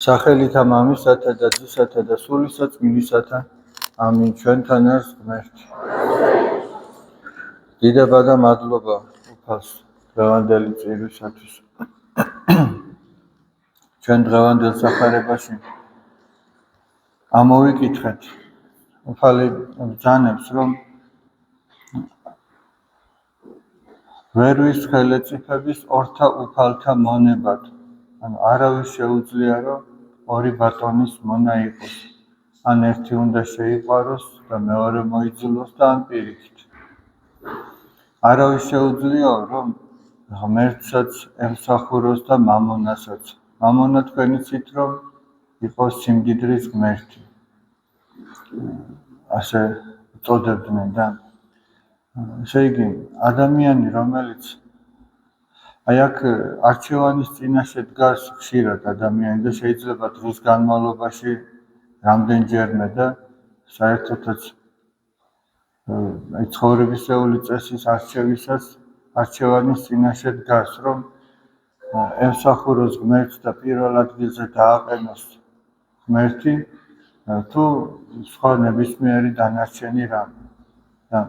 სახელითა მამისათა და ძისათა და სულისა წმინდისათა. ამინ. ჩვენთან არის ღმერთი. დიდება და მადლობა უფალს დღევანდელი წირვისათვის. ჩვენ დღევანდელ სახარებაში ამოვიკითხეთ უფალი ბრძანებს, რომ ვერ ვისხელეწიფების ორთა უფალთა მონებად. ანუ არავის შეუძლია, რომ ორი ბატონის მონა იყოს. ან ერთი უნდა შეიყვაროს და მეორე მოიძულოს და ან პირიქით. არავის შეუძლია, რომ ღმერთსაც ემსახუროს და მამონასაც. მამონა თქვენ იცით, რომ იყოს სიმდიდრის ღმერთი. ასე წოდებდნენ და ესე იგი, ადამიანი, რომელიც აი აქ არჩევანის წინაშე დგას ხშირად ადამიანი და შეიძლება დღის განმავლობაში რამდენჯერმე და საერთოდაც აი ცხოვრებისეული წესის არჩევისას არჩევანის წინაშე დგას, რომ ემსახუროს ღმერთს და პირველ ადგილზე დააყენოს ღმერთი თუ სხვა ნებისმიერი დანარჩენი რამე. და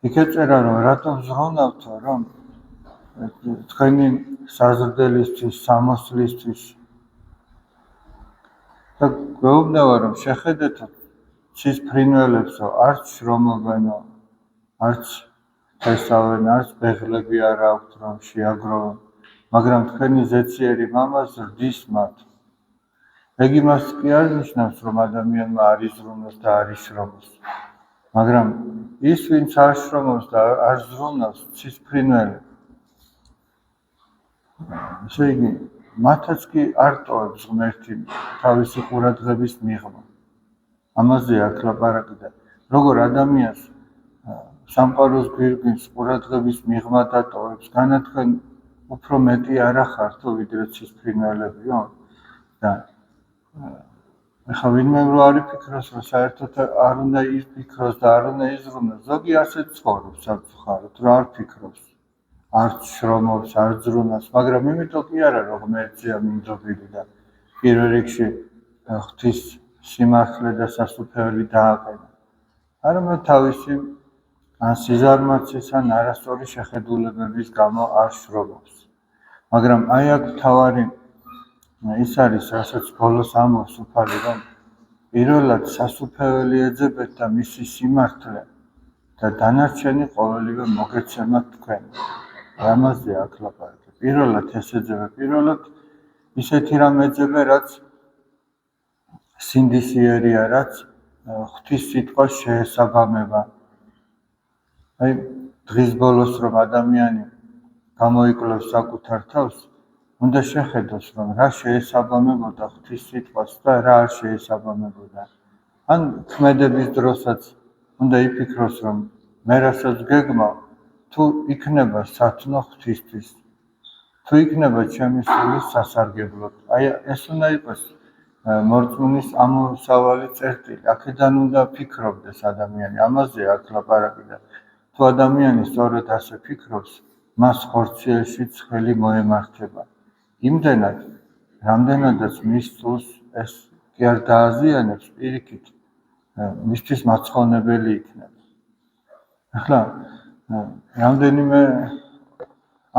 იქ ეწერა, რომ რატომ ზრუნავთო, რომ თქვენი საზრდელისთვის, სამოსლისთვის და გვეუბნება, რომ შეხედეთო ცის ფრინველებსო, არც შრომობენო, არც თესავენ, არც ბეღლები არ აქვთ, რომ შეაგროვონ, მაგრამ თქვენი ზეციერი მამა ზრდის მათ. ეგ იმას კი არ ნიშნავს, რომ ადამიანმა არ იზრუნოს და არ ისრომოს, მაგრამ ის, ვინც არ შრომობს და არ ზრუნავს, ცის ფრინველები. ესე იგი, მათაც კი არ ტოვებს ღმერთი თავისი ყურადღების მიღმა. ამაზეა აქ ლაპარაკი და როგორ ადამიანს სამყაროს გვირგვინს ყურადღების მიღმა დატოვებს, განათქვენ უფრო მეტი არ ახართო, ვიდრე ცის ფრინველებიო. და ეხლა ვინმე რო არ იფიქროს, რომ საერთოდ არ უნდა იფიქროს და არ უნდა იზრუნოს, ზოგი ასე ცხოვრობს სამწუხაროდ, რომ არ ფიქრობს. არც შრომობს, არ ზრუნავს, მაგრამ იმიტომ კი არა, რომ ღმერთზეა მინდობილი და პირველ რიგში ღვთის სიმართლე და სასუფეველი დააყენა. არამედ თავისი ან სიზარმაცის, ან არასწორი შეხედულებების გამო არ შრომობს. მაგრამ აი აქ მთავარი ის არის, რასაც ბოლოს ამბობს უფალი, რომ პირველად სასუფეველი ეძებეთ და მისი სიმართლე და დანარჩენი ყოველივე მოგეცემათ თქვენ. ამაზე აქ ლაპარაკი. პირველად ეს ეძებე, პირველად ისეთი რამ ეძებე, რაც სინდისიერია, რაც ღვთის სიტყვას შეესაბამება. აი დღის ბოლოს რომ ადამიანი გამოიკლებს საკუთარ თავს, უნდა შეხედოს, რომ რა შეესაბამებოდა ღვთის სიტყვას და რა არ შეესაბამებოდა. ან ქმედების დროსაც უნდა იფიქროს, რომ მე რასაც გეგმავ, თუ იქნება სათნო ღვთისთვის, თუ იქნება ჩემი სულის სასარგებლოდ. აი ეს უნდა იყოს მორწმუნის ამოსავალი წერტილი. აქედან უნდა ფიქრობდეს ადამიანი. ამაზე აქ ლაპარაკი და თუ ადამიანი სწორედ ასე ფიქრობს, მას ხორციელში ცხელი მოემართება. იმდენად, რამდენადაც მის სულს ეს კი არ დააზიანებს, პირიქით მისთვის მაცხოვნებელი იქნება. ახლა რამდენიმე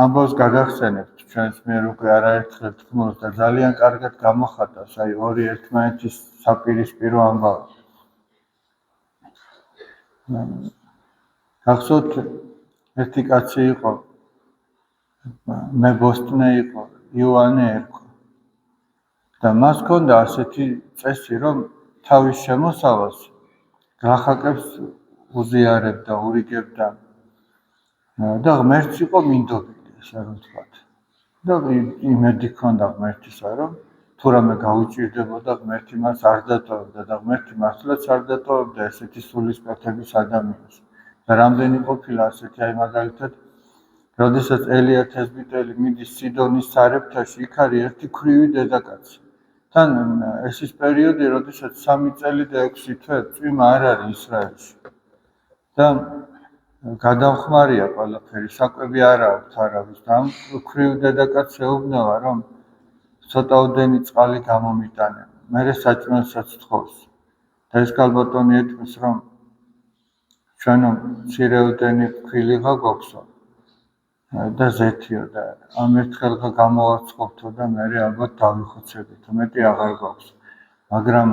ამბავს გაგახსენებთ, ჩვენს მიერ უკვე არაერთხელ თქმულს და ძალიან კარგად გამოხატავს, აი ორი ერთმანეთის საპირისპირო ამბავი. გახსოვთ, ერთი კაცი იყო, მებოსტნე იყო, იოანე ერქვა. და მას ჰქონდა ასეთი წესი, რომ თავის შემოსავალს გლახაკებს უზიარებდა, ურიგებდა და ღმერთს იყო მინდობილი, ესე რომ ვთქვათ. და იმედი ჰქონდა ღმერთისა, რომ თუ რამე გაუჭირდებოდა, ღმერთი მას არ დატოვებდა და ღმერთი მართლაც არ დატოვებდა ესეთი სულისკვეთების ადამიანს. და რამდენი ყოფილა ასეთი, აი მაგალითად, როდესაც ელია თესბიტელი მიდის სიდონის სარებთაში, იქ არის ერთი ქვრივი დედაკაცი. თან ეს ის პერიოდი, როდესაც 3 წელი და 6 თვე წვიმა არ არის ისრაელში. და გადამხმარია ყველაფერი, საკვები არ აქვს არავის და ამ ქვრივ დედაკაცს ეუბნება, რომ ცოტაოდენი წყალი გამომიტანენ, მერე საჭმელსაც თხოვს. და ეს ქალბატონი ეთქმის, რომ ჩვენო მცირეოდენი ფქვილიღა გვაქვსო და ზეთიო და ამ ერთხელღა გამოვაწყობთო და მერე ალბათ დავიხოცებითო, მეტი აღარ გვაქვს. მაგრამ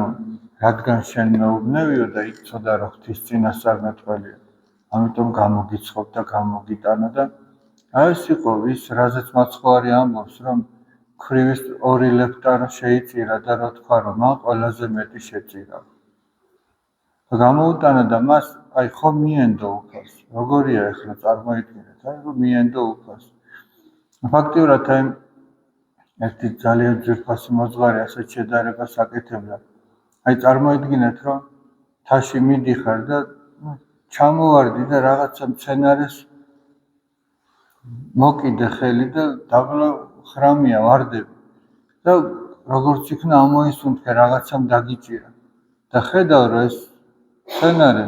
რადგან შენ მეუბნევიო და იცოდა რომ ღვთის წინასწარმეტყველია, ამიტომ გამოგიცხობ და გამოგიტანა და ეს იყო ის, რაზეც მაცხოვარი ამბობს, რომ ქვრივის 2 ლექტარ შეიწირა და რა თქვა, რომ მან ყველაზე მეტი შეწირა. და გამოუტანა და მას აი ხო მიენდო უფალს. როგორია ახლა წარმოიდგინეთ, რომ მიენდო უფალს. ფაქტიურად აი ერთი ძალიან ძვირფასი მოძღვარი ასეთ შედარებას აკეთებდა. აი წარმოიდგინეთ, რომ თაში მიდიხარ და ჩამოვარდი და რაღაცა მცენარეს მოკიდე ხელი და დაბლა ხრამია ვარდები. და როგორც იქნა ამოისუნთქე რაღაცამ დაგიჭირა. და ხედავ რომ ეს მცენარე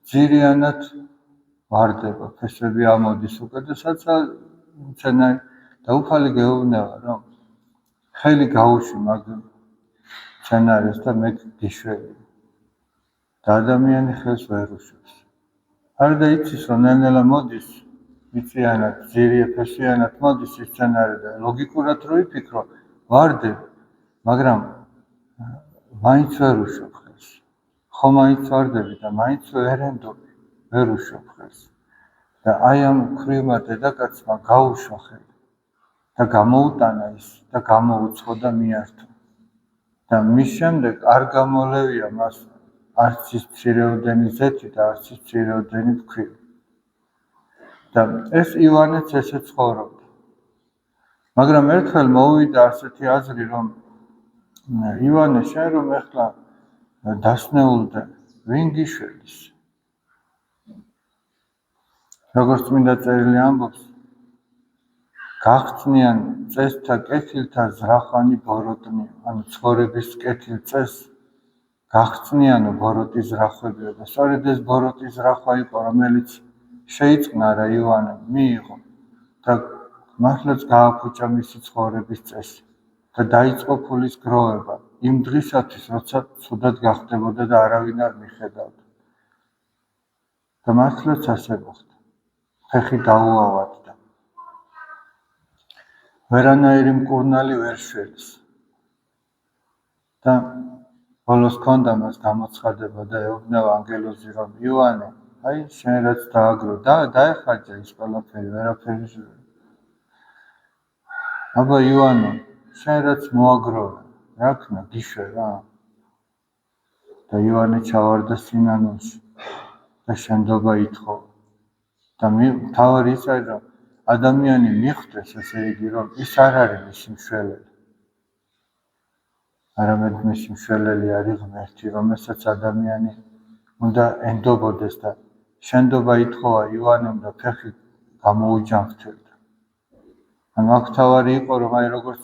ძირიანად ვარდება, ფესვები ამოდის უკვე და საცა მცენარე და უფალი გეუბნება, რომ ხელი გაუშვი მაგ მცენარეს და მე გიშველი. და ადამიანი ხელს ვერ უშვებს. არ და იცის, რომ ნელ-ნელა მოდის მიწიანად, ძირიფესიანად მოდის ის მცენარე და ლოგიკურად რო იფიქრო, ვარდები, მაგრამ მაინც ვერ უშვებ ხელს. ხო მაინც ვარდები და მაინც ვერ უშვებ ხელს. და აი ამ ქვრივმა დედაკაცმა გაუშვა ხელი და გამოუტანა ის და გამოუცხო და მიართო. და მის შემდეგ არ გამოლევია მას არც ის მცირეოდენი ზეთი და არც ის მცირეოდენი ფქვილი. და ეს ივანეც ესე ცხოვრობდა. მაგრამ ერთხელ მოვიდა ასეთი აზრი, რომ ივანე, შენ რომ ეხლა დასნეულდე, ვინ გიშველის? როგორც წმინდა წერილი ამბობს, გახსნიან წესთა კეთილთა ზრახვანი ბოროტნი, ანუ ცხოვრების კეთილ წესს გახსნიანო ბოროტის ზრახვებიო და სწორედ ეს ბოროტის ზრახვა იყო, რომელიც შეიწყნა რა ივანემ, მიიღო და მართლაც გააფუჭა მისი ცხოვრების წესი და დაიწყო ფულის გროვება იმ დღისათვის, როცა ცუდად გახდებოდა და არავინ არ მიხედავდა. და მართლაც ასე მოხდა. ფეხი დაუავადდა. ვერანაირი მკურნალი ვერ შველის. და ბოლოს ჰქონდა მას გამოცხადება და ეუბნება ანგელოზი, რომ ივანე, აი შენ რაც დააგრო და დაეხარჯა ის ყველაფერი, ვერაფერი ჟღერა. აბა ივანე, შენ რაც მოაგროვე, რა ქნა, გიშვე რა. და ივანე ჩავარდა სინანულში და შენდობა ითხოვა. და მთავარი ის არის, რომ ადამიანი მიხვდეს, ესე იგი, რომ ის არ არის მისი მშველელი. არამედ მისი მშველელი არის ღმერთი, რომელსაც ადამიანი უნდა ენდობოდეს და შენდობა ითხოვა ივანემ და ფეხი გამოუჯანმრთელდა. ანუ აქ თავარი იყო, რომ აი როგორც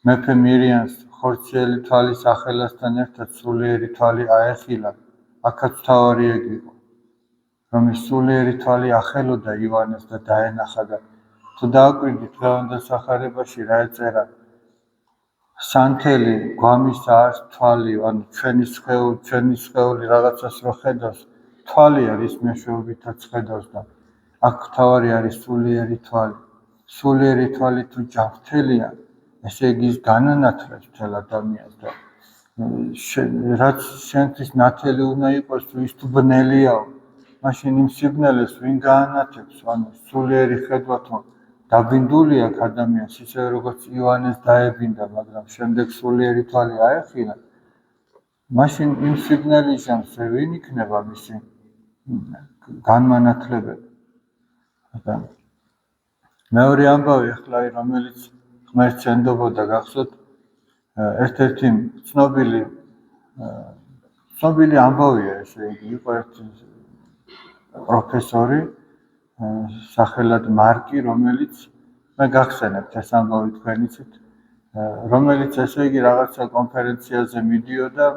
მეფე მირიანს ხორციელი თვალის ახელასთან ერთად სულიერი თვალი აეხილა, აქაც თავარი ეგ იყო, რომ ის სულიერი თვალი ახელოდა ივანეს და დაენახა და თუ დააკვირდით დღევანდელ სახარებაში რა ეწერა, სანთელი გვამისა არს თვალი, ანუ ჩვენი სხეული რაღაცას რო ხედავს, თვალი არის მეშვეობითაც ხედავს და აქ თავარი არის სულიერი თვალი. სულიერი თვალი თუ ჯანმრთელია, ესე იგი ის განანათლებს მთელ ადამიანს და რაც შენთვის ნათელი უნდა იყოს, თუ ის თუ ბნელიაო, მაშინ იმ სიბნელეს ვინ გაანათებს, ანუ სულიერი ხედვა თუ დაბინდული აქვს ადამიანს, ისე როგორც ივანეს დაებინდა, მაგრამ შემდეგ სულიერი თვალი აეხილა, მაშინ იმ სიბნელის ჟამს ვინ იქნება მისი განმანათლებელი. მეორე ამბავი ახლა, რომელიც ღმერთს ენდობოდა, გახსოვთ, ერთ-ერთი ცნობილი ამბავია, ესე იგი, იყო ერთი პროფესორი, სახელად მარკი, რომელიც მე გახსენებთ ეს ამბავი თქვენიცით, რომელიც ესე იგი რაღაცა კონფერენციაზე მიდიოდა,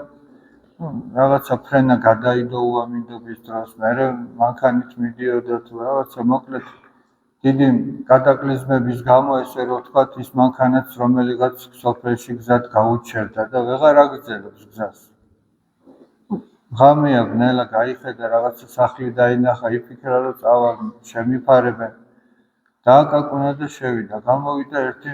რაღაცა ფრენა გადაიდო უამინდობის დროს, მერე მანქანით მიდიოდა თუ რაღაცა, მოკლედ დიდი კატაკლიზმების გამო ესე რომ ვთქვათ ის მანქანაც რომელიღაც სოფელში გზად გაუჩერდა და ვეღარ აგრძელებს გზას. ღამეა ბნელა გაიხედა რაღაცა სახლი დაინახა, იფიქრა რომ წავალ შემიფარებენ. დააკაკუნა და შევიდა. გამოვიდა ერთი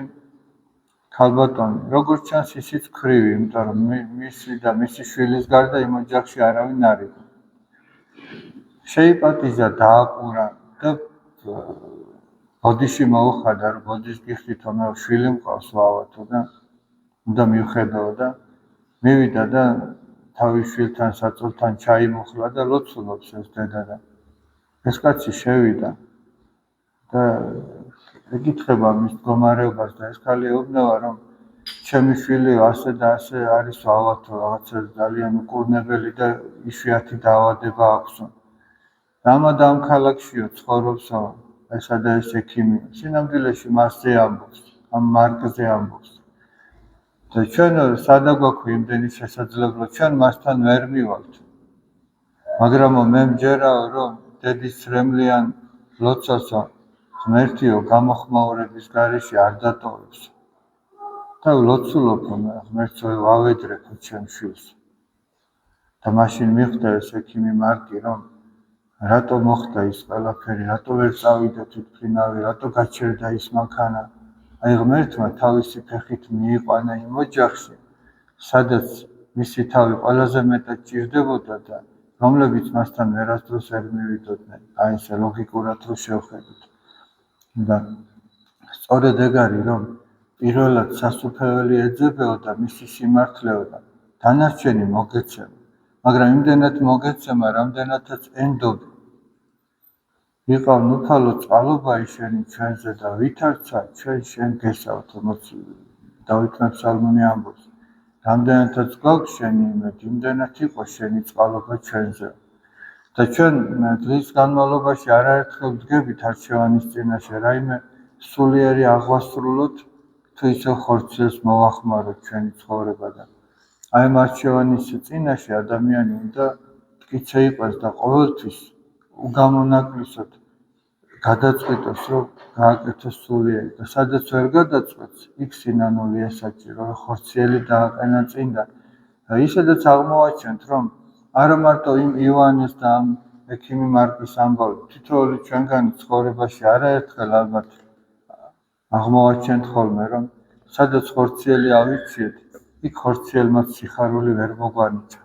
ქალბატონი. როგორც ჩანს ისიც ქვრივი, იმიტომ რომ მისი და მისი შვილის გარდა იმ ოჯახში არავინ არ იყო. შეიპატიჟა, დააკურა და ბოდიში მოუხადა, რომ ბოდის გიხდითო, მე შვილი მყავს ვავათო და უნდა მივხედაო და მივიდა და თავის შვილთან საწოლთან ჩაი მოხლა და ლოცულობს ეს დედა და ეს კაცი შევიდა და ეკითხება მის მდგომარეობას და ეს ქალი ეუბნება, რომ ჩემი შვილი ასე და ასე არის ვავათო, რაღაცა ძალიან უკურნებელი და იშვიათი დაავადება აქვს. და ამ ქალაქშიო ცხოვრობსო, ესა და ეს ექიმი. სინამდვილეში მასზე ამბობს, ამ მარკზე ამბობს. და ჩვენ სადა გვაქვს იმდენი შესაძლებლობა, ჩვენ მასთან ვერ მივალთ. მაგრამ მე მჯერაო, რომ დედის ცრემლიან ლოცვასო ღმერთიო გამოხმაურების გარეშე არ დატოვებს. და ვლოცულობ, რომ ღმერთო ვავედრებო ჩემ შვილს. და მაშინ მიხვდა ეს ექიმი მარკი, რომ რატო მოხდა ის ყველაფერი, რატო ვერ წავიდა თვითმფრინავი, რატო გაჩერდა ის მანქანა. აი ღმერთმა თავისი ფეხით მიიყვანა იმ ოჯახში, სადაც მისი თავი ყველაზე მეტად ჭირდებოდა და რომლებიც მასთან ვერასდროს ვერ მივიდოდნენ. აი ესე ლოგიკურად რო შევხედოთ. და სწორედ ეგ არის, რომ პირველად სასუფეველი ეძებეო და მისი სიმართლეო და დანარჩენი მოგეცემა. მაგრამ იმდენად მოგეცემა, რამდენადაც ენდობი. იყავ ნუფალო წყალობა ისენი ჩვენზე და ვითარცა ჩვენ შენ გესავთ, დავით მეფსალმონი ამბობს. რამდენადაც გვაქვს შენი იმედი, იმდენად იყო შენი წყალობა ჩვენზე. და ჩვენ დღის განმავლობაში არაერთხელ ვდგებით არჩევანის წინაშე, რაიმე სულიერი აღვასრულოთ, თუ ისე ხორციელს მოვახმაროთ ჩვენი ცხოვრება და აი ამ არჩევანის წინაშე ადამიანი უნდა მტკიცე იყოს და ყოველთვის უგამონაკლისოდ გადაწყვიტოს, რომ გააკეთოს სულიერი და სადაც ვერ გადაწყვეტს, იქ სინანულია საჭირო, რომ ხორციელი დააყენა წინ და ისედაც აღმოვაჩენთ, რომ არა მარტო იმ ივანეს და ამ ექიმი მარკის ამბავი, თითოეული ჩვენგანი ცხოვრებაში არაერთხელ ალბათ აღმოვაჩენთ ხოლმე, რომ სადაც ხორციელი ავირჩიეთ, იქ ხორციელმაც სიხარული ვერ მოგვანიჭა.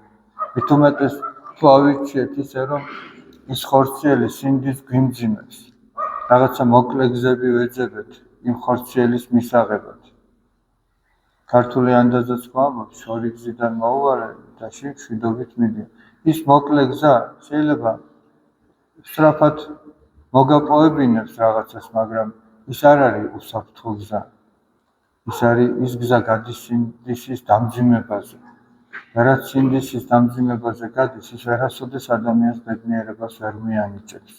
მით უმეტეს თუ ავირჩიეთ ისე, რომ ის ხორციელი სინდის გვიმძიმებს, რაღაცა მოკლე გზები ვეძებეთ იმ ხორციელის მისაღებად. ქართული ანდაზაც გვამბობს, შორი გზიდან მოუვარე და შინშვიდობით მიდია. ის მოკლე გზა შეიძლება სწრაფად მოგაპოვებინებს რაღაცას, მაგრამ ის არ არის უსაფრთხო გზა. ის გზა გადის სინდისის დამძიმებაზე. რაც სინდისის დამძიმებაზე გადის, ის ვერასოდეს ადამიანს ბედნიერებას ვერ მიანიჭებს.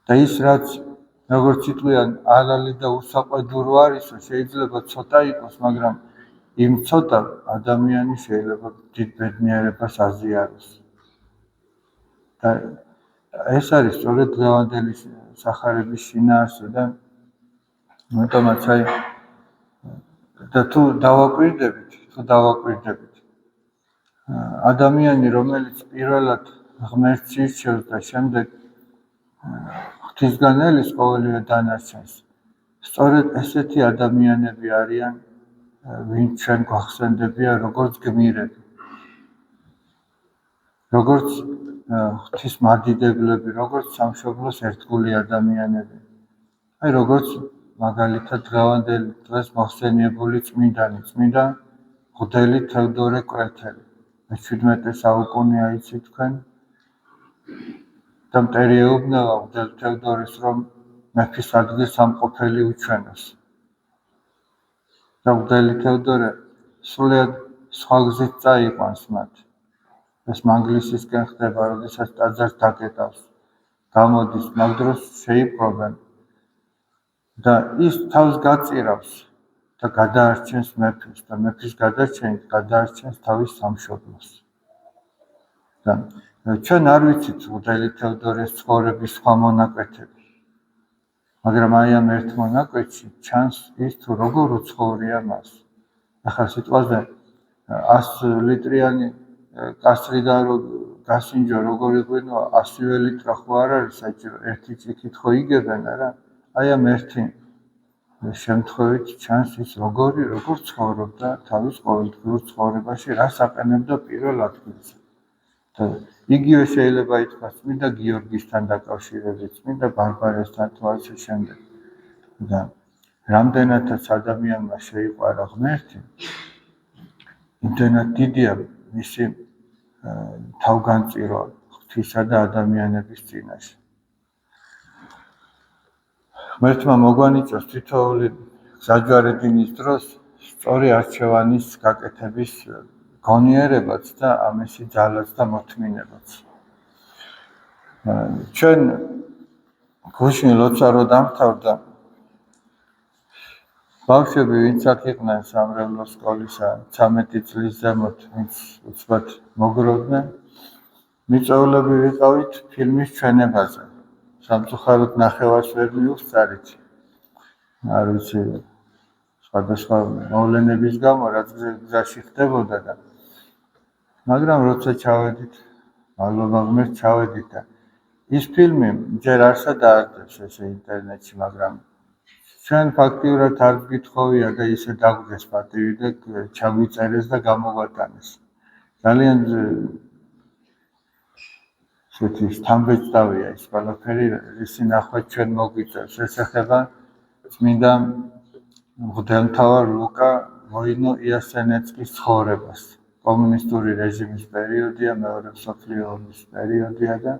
და ის რაც როგორც იტყვიან, ალალი და უსაყვედურო არისო, შეიძლება ცოტა იყოს, მაგრამ იმ ცოტა ადამიანი შეიძლება დიდ ბედნიერებას აზიაროს. და ეს არის სწორედ დღევანდელი სახარების შინაარსი და მეტომაც აი და თუ დავაკვირდებით ადამიანი, რომელიც პირველად ღმერთს ირჩევს და შემდეგ ღვთისგანელის ყოველივე დანარჩენს, სწორედ ესეთი ადამიანები არიან, ვინც ჩვენ გვახსენდებიან როგორც გმირები, როგორც ღვთის მადიდებლები, როგორც სამშობლოს ერთგული ადამიანები. აი როგორც მაგალითად დღევანდელ დღეს მოხსენიებული წმინდანი, წმინდა მღვდელი თევდორე კვეთელი. 17 საუკუნეა იცით თქვენ და მტერი ეუბნება მღვდელ თევდორეს, რომ მეფის ადგილს ამყოფელი უჩვენოს. და მღვდელი თევდორე სრულიად სხვა გზით წაიყვანს მათ. ეს მანგლისისკენ ხდება, როდესაც ტაძარს დაკეტავს, გამოდის, მაგ დროს შეიპყრობენ და ის თავს გაწირავს და გადაარჩენს მეფეს და მეფის გადარჩენით გადაარჩენს თავის სამშობლოს. და ჩვენ არ ვიცით მღვდელი თევდორეს ცხოვრების სხვა მონაკვეთები. მაგრამ აი ამ ერთ მონაკვეთში ჩანს ის თუ როგორ უცხოვრია მას. ახლა სიტყვაზე 100 ლიტრიანი კასრი და გასინჯო როგორ იყვინო 100 ლიტრა ხო არ არის საჭირო ერთი ჭიქით ხო იგებენ არა აი ამ ერთი შემთხვევით ჩანს ის როგორ ცხოვრობდა თავის ყოველდღიურ ცხოვრებაში რას აყენებდა პირველ ადგილზე და იგივე შეიძლება ითქვას წმინდა გიორგისთან დაკავშირებით წმინდა ბარბარესთან თუ ასე შემდეგ და რამდენადაც ადამიანმა შეიყვარა ღმერთი იმდენად დიდია მისი თავგანწირვა ღვთისა და ადამიანების წინაშე. ღმერთმა მოგვანიჭოს თითოეული გზაჯვარედინის დროს სწორი არჩევანის გაკეთების გონიერებაც და ამისი ძალაც და მოთმინებაც. ჩვენ გუშინ ლოცვა რო დამთავრდა ბავშვები ვინც აქ იყვნენ სამრევლო სკოლისა 13 წლის ზემოთ ვინც უცბად მოგროვდნენ მიწვეულები ვიყავით ფილმის ჩვენებაზე სამწუხაროდ ნახევარს ვერ მივხსარით არ ვიცი სხვადასხვა მოვლენების გამო რაც გზაში ხდებოდა და მაგრამ როცა ჩავედით მადლობა ღმერთს ჩავედით და ის ფილმი ჯერ არსა დაარდებს ესე ინტერნეტში მაგრამ ჩვენ ფაქტიურად არ გითხოვია და ისე დაგვდეს პატივი და ჩაგვიწერეს და გამოგვატანეს. ძალიან ისეთი სტამბეჭდავია ის ყველაფერი, ისი ნახვა ჩვენ მოგვიწევს. ეს ეხება წმინდა მღვდელმთავარ ლუკა ვოინო-იასენეცკის ცხოვრებას. კომუნისტური რეჟიმის პერიოდია, მეორე მსოფლიო ომის პერიოდია და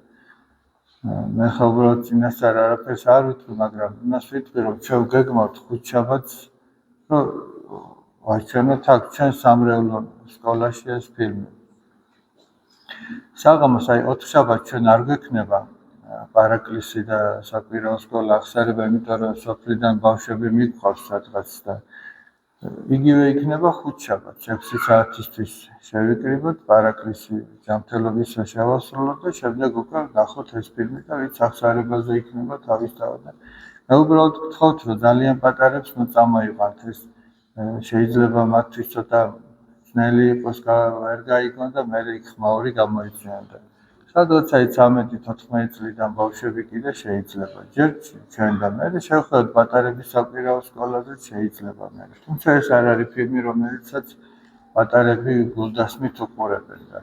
მე ხალხურად წინასწარ არაფერს არ ვიტყვი, მაგრამ იმას ვიტყვი, რომ ჩვენ გეგმავთ ხუთშაბათს, რომ ვაჩვენოთ აქ ჩვენ სამრევლო სკოლაში ეს ფილმი. საღამოს აი 4 შაბათს ჩვენ არ გვექნება პარაკლისი და საკვირაო სკოლა აღსარება, იმიტომ რომ სოფლიდან ბავშვები მიგყავს სადღაც და იგივე იქნება ხუთშაბათს 6 საათისთვის შევიკრიბოთ პარაკლისი ჯანმრთელობისა შევასრულოთ და შემდეგ უკვე ნახოთ ეს ფილმი და ვინც აღსარებაზე იქნება თავისთავად. მე უბრალოდ გთხოვთ რომ ძალიან პატარებს მოწამოიყვანთ ეს შეიძლება მათთვის ცოტა ძნელი იყოს ვერ გაიგონ და მე იქ ხმაური გამოიწვიონ და სადღაც აი 13-14 წლიდან ბავშვები კიდე შეიძლება ჯერ ჩვენ და მე შევხვდეთ პატარების საკვირაო სკოლაზე შეიძლება მე თუმცა ეს არ არის ფილმი რომელიცაც პატარები გულდასმით უყურებენ და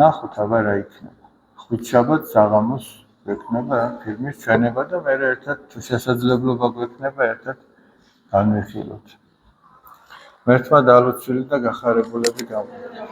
ნახოთ აბა რა იქნება ხუთშაბათს საღამოს გვექნება ფილმის ჩვენება და მე ერთად თუ შესაძლებლობა გვექნება ერთად განვიხილოთ. ღმერთმა დალოცვილი და გახარებულები გამოვიდეს.